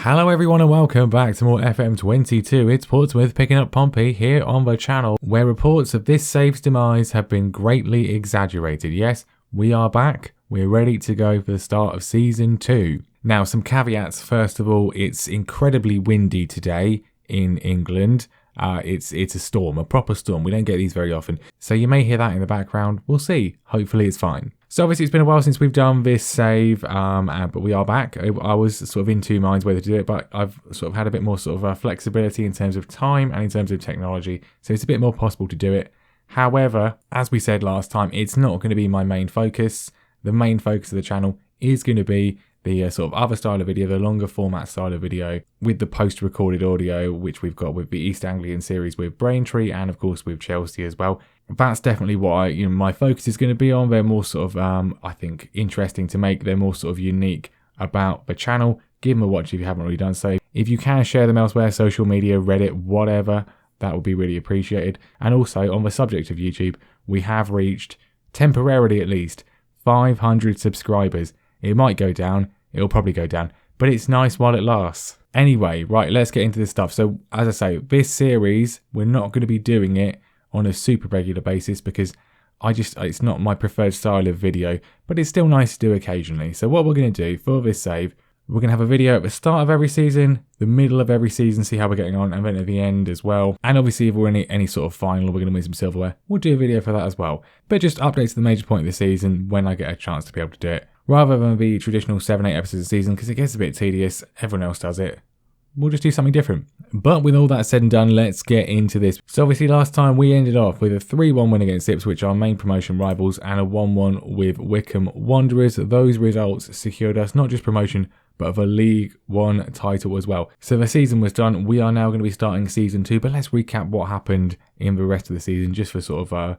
Hello everyone and welcome back to more FM22. It's Portsmouth picking up Pompey here on the channel, where reports of this save's demise have been greatly exaggerated. Yes, we are back. We're ready to go for the start of Season 2. Now, some caveats. First of all, it's incredibly windy today in England. It's a storm, a proper storm. We don't get these very often. So you may hear that in the background. We'll see. Hopefully it's fine. So obviously it's been a while since we've done this save, but we are back. I was sort of in two minds whether to do it, but I've sort of had a bit more sort of flexibility in terms of time and in terms of technology. So it's a bit more possible to do it. However, as we said last time, it's not going to be my main focus. The main focus of the channel is going to be the sort of other style of video, the longer format style of video with the post-recorded audio, which we've got with the East Anglian series with Braintree and of course with Chelsea as well. That's definitely what my focus is going to be on. They're more sort of, I think, interesting to make. They're more sort of unique about the channel. Give them a watch if you haven't already done so. If you can share them elsewhere, social media, Reddit, whatever, that would be really appreciated. And also on the subject of YouTube, we have reached, temporarily at least, 500 subscribers. It might go down, it'll probably go down, but it's nice while it lasts. Anyway, right, let's get into this stuff. So, as I say, this series, we're not going to be doing it on a super regular basis because it's not my preferred style of video, but it's still nice to do occasionally. So what we're going to do for this save, we're going to have a video at the start of every season, the middle of every season, see how we're getting on, and then at the end as well. And obviously if we're in any sort of final, we're going to win some silverware, we'll do a video for that as well. But just updates to the major point of the season when I get a chance to be able to do it, rather than the traditional 7-8 episodes a season, because it gets a bit tedious. Everyone else does it. We'll just do something different. But with all that said and done, let's get into this. So obviously last time we ended off with a 3-1 win against Ipswich, our main promotion rivals, and a 1-1 with Wycombe Wanderers. Those results secured us not just promotion, but of a League One title as well. So the season was done. We are now going to be starting Season 2, but let's recap what happened in the rest of the season, just for sort of,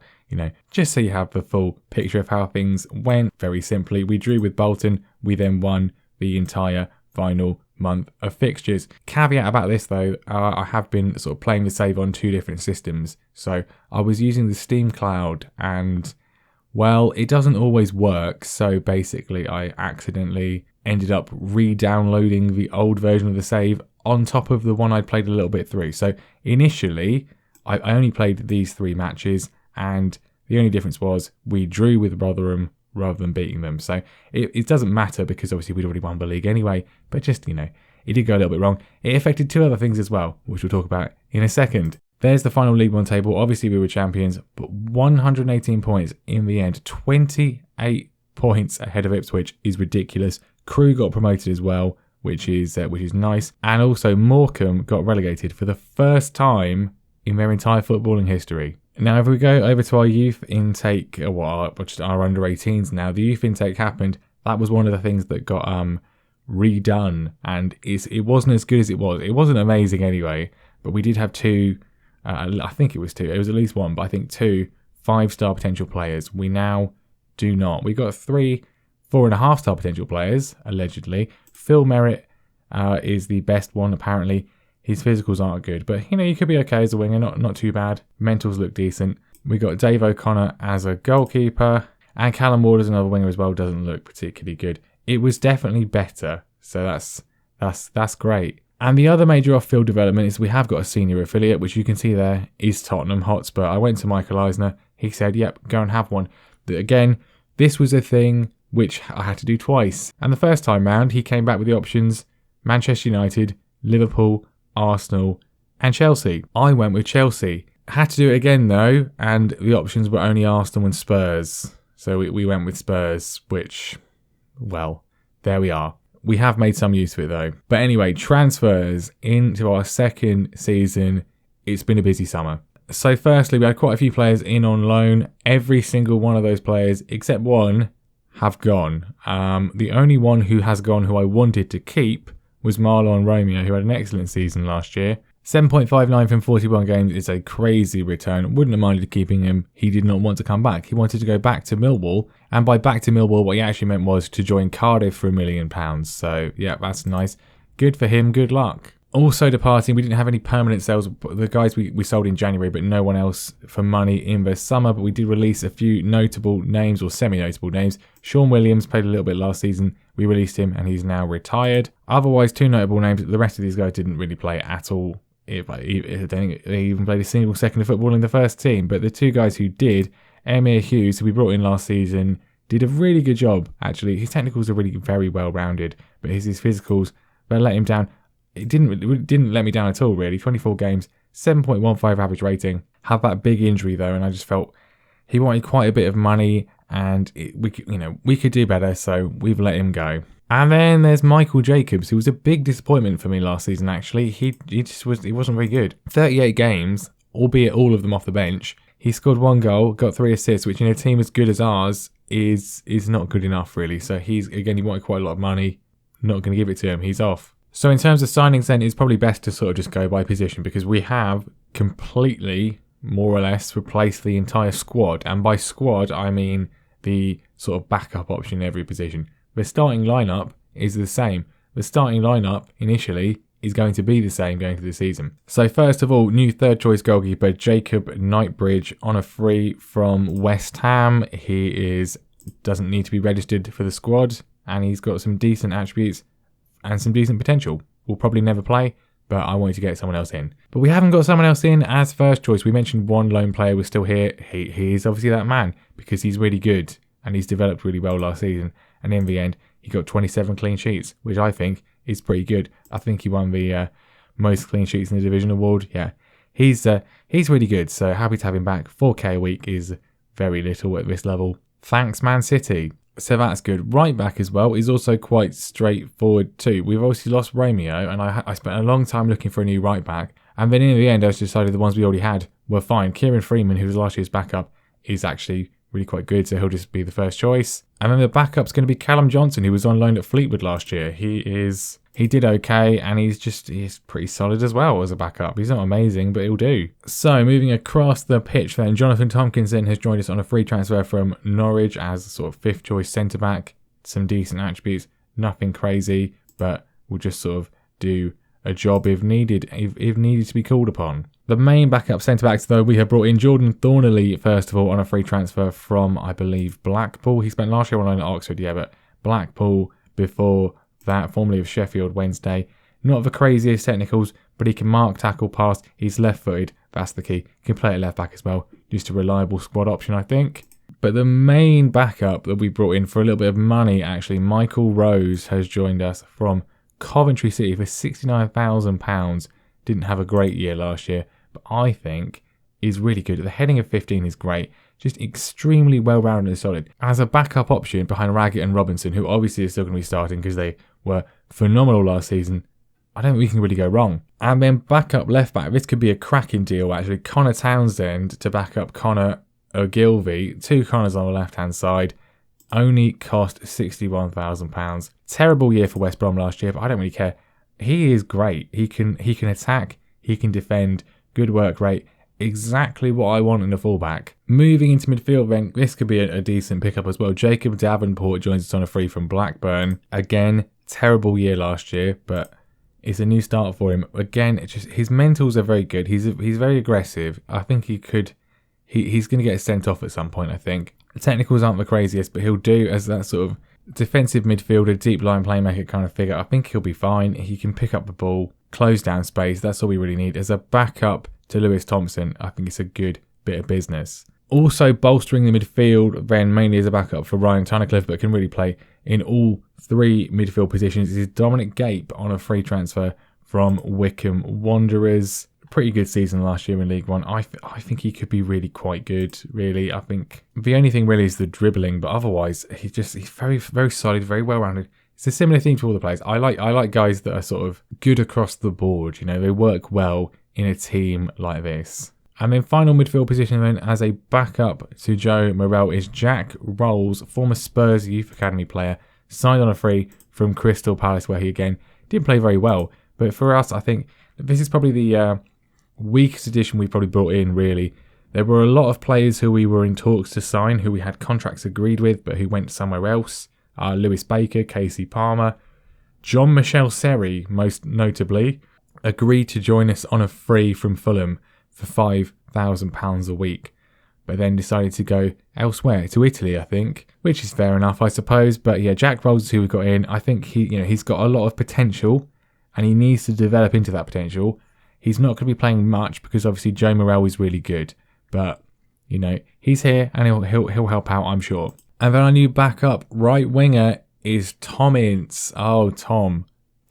just so you have the full picture of how things went. Very simply, we drew with Bolton. We then won the entire final month of fixtures. Caveat about this though, I have been sort of playing the save on two different systems. So I was using the Steam Cloud and, well, it doesn't always work. So basically I accidentally ended up re-downloading the old version of the save on top of the one I'd played a little bit through. So initially I only played these 3 matches, and the only difference was we drew with Rotherham rather than beating them. So it doesn't matter because obviously we'd already won the league anyway, but just, it did go a little bit wrong. It affected 2 other things as well, which we'll talk about in a second. There's the final League One table. Obviously we were champions, but 118 points in the end. 28 points ahead of Ipswich is ridiculous. Crewe got promoted as well, which is nice. And also Morecambe got relegated for the first time in their entire footballing history. Now, if we go over to our youth intake, which are under 18s now, the youth intake happened. That was one of the things that got redone, and it wasn't as good as it was. It wasn't amazing anyway, but we did have 2, I think it was 2, it was at least 1, but I think 2 5-star potential players. We now do not. We got 3 4.5-star potential players, allegedly. Phil Merritt is the best one, apparently. His physicals aren't good, but he could be okay as a winger, not too bad. Mentals look decent. We got Dave O'Connor as a goalkeeper, and Callum Ward as another winger as well. Doesn't look particularly good. It was definitely better, so that's great. And the other major off-field development is we have got a senior affiliate, which you can see there is Tottenham Hotspur. I went to Michael Eisner. He said, "Yep, go and have one." Again, this was a thing which I had to do twice, and the first time round he came back with the options: Manchester United, Liverpool, Arsenal and Chelsea. I went with Chelsea. Had to do it again though, and the options were only Arsenal and Spurs. So we went with Spurs, which, well, there we are. We have made some use of it though. But anyway, transfers into our second season. It's been a busy summer. So firstly, we had quite a few players in on loan. Every single one of those players, except one, have gone. The only one who has gone who I wanted to keep was Marlon Romeo, who had an excellent season last year. 7.59 from 41 games is a crazy return. Wouldn't have minded keeping him. He did not want to come back. He wanted to go back to Millwall. And by back to Millwall, what he actually meant was to join Cardiff for £1 million. So, yeah, that's nice. Good for him. Good luck. Also departing, we didn't have any permanent sales. The guys we sold in January, but no one else for money in the summer. But we did release a few notable names, or semi-notable names. Sean Williams played a little bit last season. we released him and he's now retired. Otherwise, 2 notable names. The rest of these guys didn't really play at all. I don't think they even played a single second of football in the first team. But the 2 guys who did, Emir Hughes, who we brought in last season, did a really good job, actually. His technicals are really very well-rounded, but his physicals, they let him down. It didn't let me down at all, really. 24 games, 7.15 average rating. Had that big injury, though, and I just felt he wanted quite a bit of money, and we could do better, so we've let him go. And then there's Michael Jacobs, who was a big disappointment for me last season, actually. He wasn't very good. 38 games, albeit all of them off the bench. He scored 1 goal, got 3 assists, which in a team as good as ours is not good enough, really. So he wanted quite a lot of money. Not going to give it to him. He's off. So in terms of signings, then, it's probably best to sort of just go by position, because we have completely, more or less, replaced the entire squad. And by squad, I mean the sort of backup option in every position. The starting lineup is the same. The starting lineup, initially, is going to be the same going into the season. So first of all, new 3rd choice goalkeeper Jacob Knightbridge on a free from West Ham. He doesn't need to be registered for the squad, and he's got some decent attributes and some decent potential. Will probably never play, but I wanted to get someone else in. But we haven't got someone else in as first choice. We mentioned one lone player was still here. He is obviously that man, because he's really good and he's developed really well last season. And in the end, he got 27 clean sheets, which I think is pretty good. I think he won the most clean sheets in the division award. Yeah, he's really good. So happy to have him back. 4k a week is very little at this level. Thanks, Man City. So that's good. Right back as well is also quite straightforward too. We've obviously lost Romeo, and I spent a long time looking for a new right back. And then in the end, I just decided the ones we already had were fine. Kieran Freeman, who was last year's backup, is actually really quite good, so he'll just be the first choice. And then the backup's going to be Callum Johnson, who was on loan at Fleetwood last year. He did okay, and he's pretty solid as well as a backup. He's not amazing, but he'll do. So moving across the pitch then, Jonathan Tompkinson has joined us on a free transfer from Norwich as a sort of 5th choice centre back. Some decent attributes, nothing crazy, but will just sort of do a job if needed to be called upon. The main backup centre-backs, though, we have brought in Jordan Thornley, first of all, on a free transfer from, I believe, Blackpool. He spent last year on loan at Oxford, yeah, but Blackpool before that, formerly of Sheffield Wednesday. Not the craziest technicals, but he can mark, tackle, pass. He's left-footed, that's the key. He can play at left-back as well. Just a reliable squad option, I think. But the main backup that we brought in for a little bit of money, actually, Michael Rose has joined us from Coventry City for £69,000. Didn't have a great year last year, but I think is really good. The heading of 15 is great. Just extremely well-rounded and solid. As a backup option behind Raggett and Robinson, who obviously are still going to be starting because they were phenomenal last season, I don't think we can really go wrong. And then backup left-back, this could be a cracking deal actually. Connor Townsend to back up Connor Ogilvie. 2 Connors on the left-hand side. Only cost £61,000. Terrible year for West Brom last year, but I don't really care. He is great. He can attack. He can defend. Good work rate. Exactly what I want in a fullback. Moving into midfield then, this could be a decent pickup as well. Jacob Davenport joins us on a free from Blackburn. Again, terrible year last year, but it's a new start for him. Again, his mentals are very good. He's very aggressive. I think he's going to get sent off at some point, I think. The technicals aren't the craziest, but he'll do as that sort of defensive midfielder, deep line playmaker kind of figure. I think he'll be fine. He can pick up the ball, close down space. That's all we really need. As a backup to Lewis Thompson, I think it's a good bit of business. Also bolstering the midfield, then mainly as a backup for Ryan Tunnicliffe, but can really play in all 3 midfield positions, is Dominic Gape on a free transfer from Wycombe Wanderers. Pretty good season last year in League One. I think he could be really quite good, really. I think the only thing really is the dribbling, but otherwise he's very, very solid, very well-rounded. It's a similar theme to all the players. I like guys that are sort of good across the board. You know, they work well in a team like this. And then final midfield position then as a backup to Joe Morrell is Jack Rolls, former Spurs Youth Academy player, signed on a free from Crystal Palace, where he again didn't play very well. But for us, I think this is probably the weakest addition we've probably brought in, really. There were a lot of players who we were in talks to sign, who we had contracts agreed with, but who went somewhere else. Lewis Baker, Casey Palmer, John Michel Seri, most notably, agreed to join us on a free from Fulham for £5,000 a week. but then decided to go elsewhere, to Italy, I think, which is fair enough, I suppose. But yeah, Jack Rolls is who we got in. I think he's got a lot of potential, and he needs to develop into that potential. He's not going to be playing much because obviously Joe Morrell is really good, but he's here and he'll help out, I'm sure. And then our new backup right winger is Tom Ince. Oh, Tom,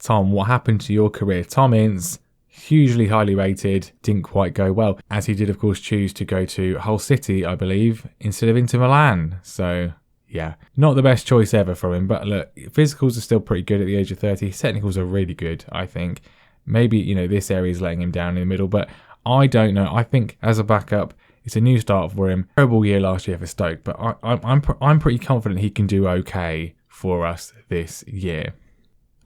what happened to your career? Tom Ince, hugely highly rated, didn't quite go well, as he did, of course, choose to go to Hull City, I believe, instead of Inter Milan. So, yeah, not the best choice ever for him. But look, physicals are still pretty good at the age of 30. Technicals are really good, I think. Maybe, this area is letting him down in the middle, but I don't know. I think as a backup, it's a new start for him. Terrible year last year for Stoke, but I'm pretty confident he can do okay for us this year.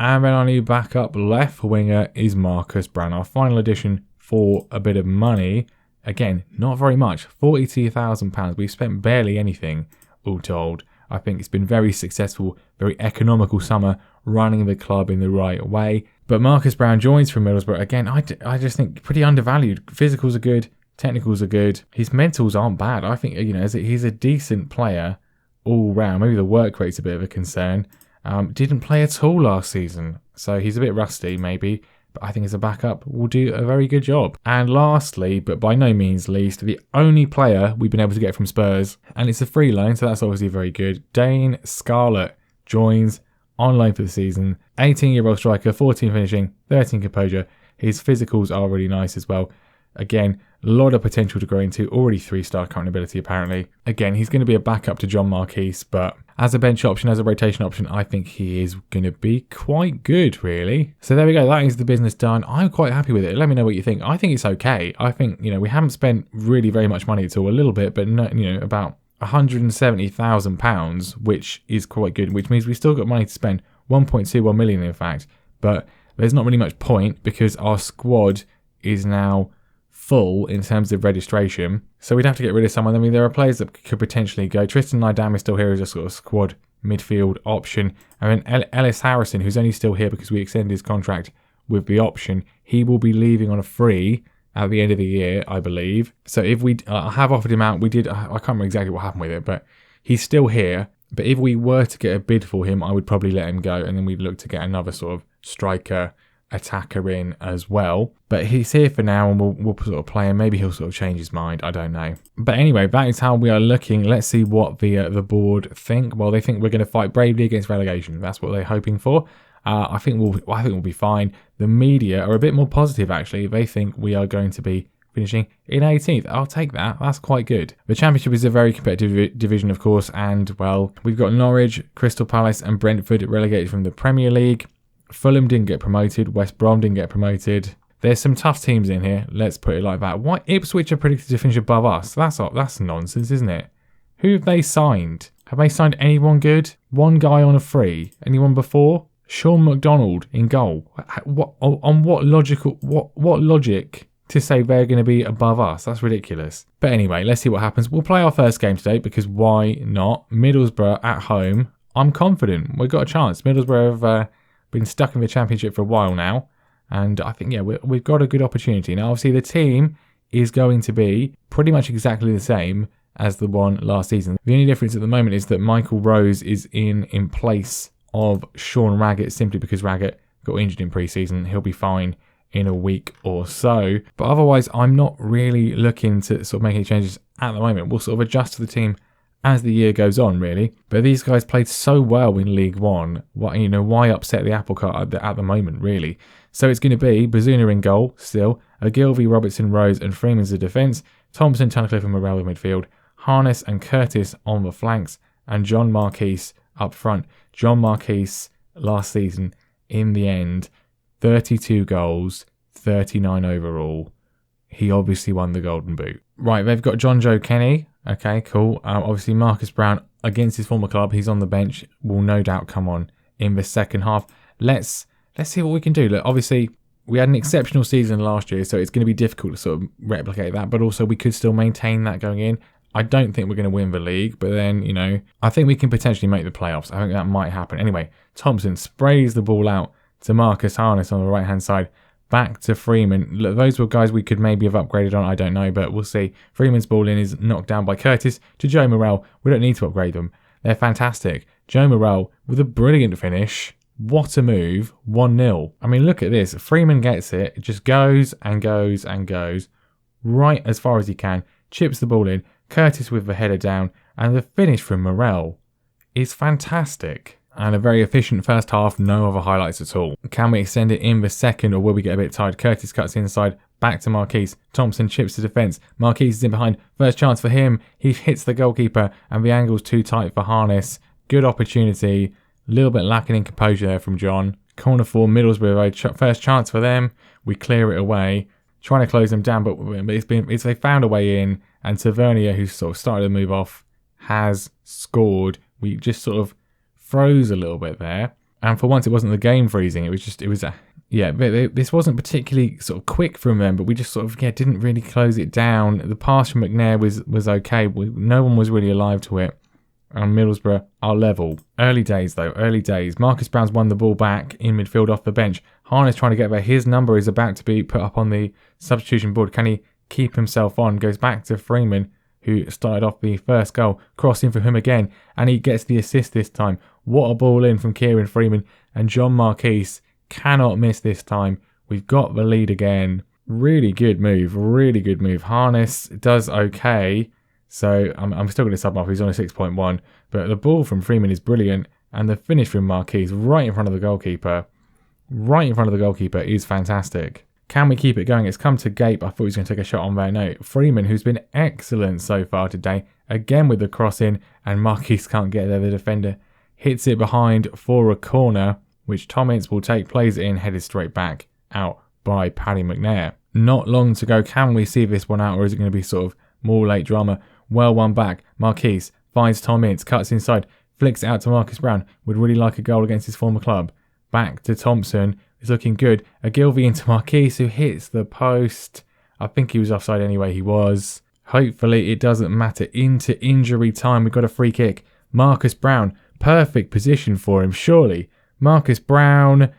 And then our new backup left winger is Marcus Brown, our final addition for a bit of money. Again, not very much, £42,000. We've spent barely anything, all told. I think it's been very successful, very economical summer, running the club in the right way. But Marcus Brown joins from Middlesbrough. Again, I just think pretty undervalued. Physicals are good, technicals are good. His mentals aren't bad. I think, he's a decent player all round. Maybe the work rate's a bit of a concern. Didn't play at all last season, so he's a bit rusty maybe, but I think as a backup will do a very good job. And lastly, but by no means least, the only player we've been able to get from Spurs, and it's a free loan, so that's obviously very good. Dane Scarlett joins on loan for the season. 18-year-old striker, 14 finishing, 13 composure. His physicals are really nice as well. Again, a lot of potential to grow into. Already 3-star current ability, apparently. Again, he's going to be a backup to John Marquise, but as a bench option, as a rotation option, I think he is going to be quite good, really. So there we go. That is the business done. I'm quite happy with it. Let me know what you think. I think it's okay. I think, we haven't spent really very much money at all. A little bit, but no, about £170,000, which is quite good, which means we've still got money to spend. 1.21 million, in fact. But there's not really much point because our squad is now full in terms of registration, so we'd have to get rid of someone. I mean, there are players that could potentially go. Tristan Nydam is still here as a sort of squad midfield option, and then Ellis Harrison, who's only still here because we extended his contract with the option, he will be leaving on a free at the end of the year, I believe. So if we have offered him out, I can't remember exactly what happened with it, but he's still here. But if we were to get a bid for him, I would probably let him go, and then we'd look to get another sort of striker attacker in as well. But he's here for now, and we'll sort of play him. Maybe he'll sort of change his mind, I don't know. But anyway, that is how we are looking. Let's see what the board think. Well, they think we're going to fight bravely against relegation. That's what they're hoping for. I think we'll be fine. The media are a bit more positive, actually. They think we are going to be finishing in 18th. I'll take that. That's quite good. The Championship is a very competitive division, of course, and, well, we've got Norwich, Crystal Palace and Brentford relegated from the Premier League. Fulham didn't get promoted. West Brom didn't get promoted. There's some tough teams in here. Let's put it like that. Why Ipswich are predicted to finish above us? That's nonsense, isn't it? Who have they signed? Have they signed anyone good? One guy on a free. Anyone before? Sean McDonald in goal. What logic to say they're going to be above us? That's ridiculous. But anyway, let's see what happens. We'll play our first game today because why not? Middlesbrough at home. I'm confident. We've got a chance. Middlesbrough have been stuck in the Championship for a while now, and I think we've got a good opportunity. Now obviously the team is going to be pretty much exactly the same as the one last season. The only difference at the moment is that Michael Rose is in place of Sean Raggett, simply because Raggett got injured in pre-season. He'll be fine in a week or so, but otherwise I'm not really looking to sort of make any changes at the moment. We'll sort of adjust to the team as the year goes on, really. But these guys played so well in League One. Why upset the apple cart at the moment, really? So it's going to be Bazuna in goal, still. Ogilvie, Robertson, Rose and Freeman's the defence. Thompson, Tunnicliffe and Morrell in midfield. Harness and Curtis on the flanks. And John Marquise up front. John Marquise, last season, in the end, 32 goals, 39 overall. He obviously won the Golden Boot. Right, they've got John Joe Kenny. Okay, cool. Obviously, Marcus Brown, against his former club, he's on the bench, will no doubt come on in the second half. Let's see what we can do. Look, obviously, we had an exceptional season last year, so it's going to be difficult to sort of replicate that, but also we could still maintain that going in. I don't think we're going to win the league, but then, I think we can potentially make the playoffs. I think that might happen. Anyway, Thompson sprays the ball out to Marcus Harness on the right-hand side. back to Freeman. Look, those were guys we could maybe have upgraded on, I don't know, but we'll see. Freeman's ball in is knocked down by Curtis to Joe Morrell. We don't need to upgrade them. They're fantastic. Joe Morrell with a brilliant finish. What a move. 1-0. I mean, look at this. Freeman gets it. It just goes and goes and goes right as far as he can. Chips the ball in. Curtis with the header down. And the finish from Morrell is fantastic. And a very efficient first half. No other highlights at all. Can we extend it in the second, or will we get a bit tired? Curtis cuts inside. Back to Marquise. Thompson chips to defence. Marquise is in behind. First chance for him. He hits the goalkeeper. And the angle's too tight for Harness. Good opportunity. A little bit lacking in composure there from John. Corner for Middlesbrough. First chance for them. We clear it away. Trying to close them down, but they found a way in. And Tavernier, who sort of started to move off, has scored. We just sort of froze a little bit there. And for once, it wasn't the game freezing. This wasn't particularly sort of quick from them, but we just sort of didn't really close it down. The pass from McNair was okay. No one was really alive to it. And Middlesbrough are level. Early days though, early days. Marcus Brown's won the ball back in midfield off the bench. Harness trying to get there. His number is about to be put up on the substitution board. Can he keep himself on? Goes back to Freeman, who started off the first goal. Crossing for him again, and he gets the assist this time. What a ball in from Kieran Freeman, and John Marquise cannot miss this time. We've got the lead again. Really good move, really good move. Harness does okay. So I'm still going to sub off. He's on a 6.1. But the ball from Freeman is brilliant. And the finish from Marquise right in front of the goalkeeper. Right in front of the goalkeeper is fantastic. Can we keep it going? It's come to Gape. I thought he was going to take a shot on there. No. Freeman, who's been excellent so far today. Again with the cross in. And Marquise can't get there. The defender hits it behind for a corner, which Tom Ince will take, plays it in, headed straight back out by Paddy McNair. Not long to go. Can we see this one out, or is it going to be sort of more late drama? Well won back. Marquise finds Tom Ince, cuts inside, flicks it out to Marcus Brown. Would really like a goal against his former club. Back to Thompson. It's looking good. Ogilvy into Marquise, who hits the post. I think he was offside anyway. He was. Hopefully it doesn't matter. Into injury time. We've got a free kick. Marcus Brown. Perfect position for him, surely. Marcus Brown.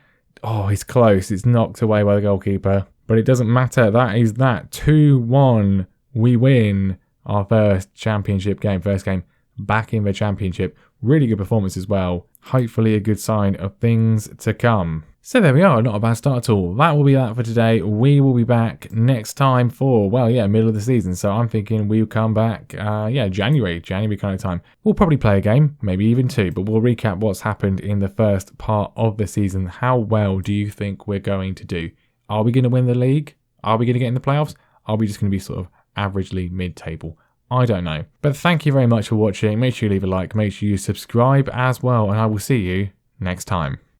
Oh, he's close. It's knocked away by the goalkeeper. But it doesn't matter. That is that. 2-1. We win our first championship game. First game back in the championship. Really good performance as well. Hopefully a good sign of things to come. So there we are. Not a bad start at all. That will be that for today. We will be back next time for, middle of the season. So I'm thinking we'll come back, January kind of time. We'll probably play a game, maybe even two, but we'll recap what's happened in the first part of the season. How well do you think we're going to do? Are we going to win the league? Are we going to get in the playoffs? Are we just going to be sort of averagely mid-table? I don't know. But thank you very much for watching. Make sure you leave a like. Make sure you subscribe as well. And I will see you next time.